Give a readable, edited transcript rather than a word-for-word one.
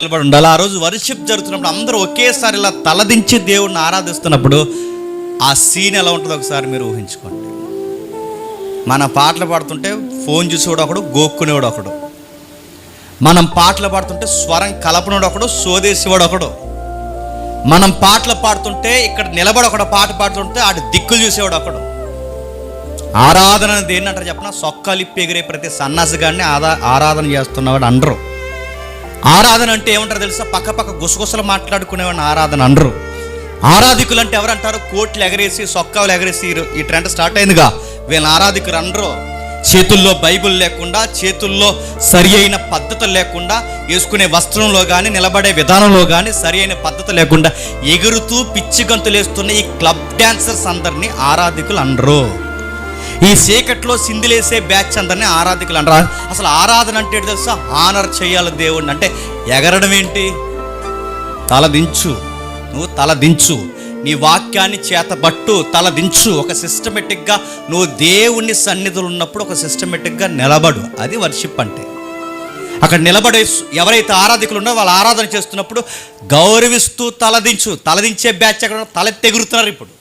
నిలబడి ఉండాలి. ఆ రోజు వర్షిప్ జరుగుతున్నప్పుడు అందరూ ఒకేసారి ఇలా తలదించి దేవుడిని ఆరాధిస్తున్నప్పుడు ఆ సీన్ ఎలా ఉంటుందో ఒకసారి మీరు ఊహించుకోండి. మన పాటలు పాడుతుంటే ఫోన్ చూసేవాడు ఒకడు, గోక్కునేవాడు ఒకడు. మనం పాటలు పాడుతుంటే స్వరం కలపనోడు ఒకడు, సోదేసేవాడు ఒకడు. మనం పాటలు పాడుతుంటే ఇక్కడ నిలబడి ఒకడు పాట పాడుతుంటే ఆడు దిక్కులు చూసేవాడు ఒకడు. ఆరాధన దేన్ని అంటారు చెప్పిన, సొక్కలిప్పి ఎగిరే ప్రతి సన్నాసిగాన్ని ఆరాధన చేస్తున్నవాడు అనరు. ఆరాధన అంటే ఏమంటారు తెలుసా? పక్క గుసగుసలు మాట్లాడుకునేవాడిని ఆరాధన అనరు. ఆరాధికులు అంటే ఎవరంటారు? కోట్లు ఎగరేసి సొక్కలు ఎగరేసి ఈ ట్రెండ్ స్టార్ట్ అయిందిగా, వీళ్ళని ఆరాధికులు అనరు. చేతుల్లో బైబిల్ లేకుండా, చేతుల్లో సరి అయిన పద్ధతులు లేకుండా, వేసుకునే వస్త్రంలో కానీ నిలబడే విధానంలో కానీ సరి అయిన పద్ధతి లేకుండా ఎగురుతూ పిచ్చి గంతులు వేస్తున్న ఈ క్లబ్ డాన్సర్స్ అందరినీ ఆరాధికులు అనరు. ఈ చీకట్లో సిందిలేసే బ్యాచ్ అందరినీ ఆరాధికులు అంటారు. అసలు ఆరాధన అంటే తెలుసా? ఆనర్ చేయాలి దేవుడిని. అంటే ఎగరడం ఏంటి? తలదించు, నువ్వు తలదించు, నీ వాక్యాన్ని చేతబట్టు, తలదించు. ఒక సిస్టమేటిక్గా నువ్వు దేవుని సన్నిధులు ఉన్నప్పుడు ఒక సిస్టమేటిక్గా నిలబడు. అది వర్షిప్ అంటే. అక్కడ నిలబడే ఎవరైతే ఆరాధికులు ఉన్నారో వాళ్ళు ఆరాధన చేస్తున్నప్పుడు గౌరవిస్తూ తలదించు. తలదించే బ్యాచ్ అక్కడ తలెత్తెగురుతున్నారు ఇప్పుడు.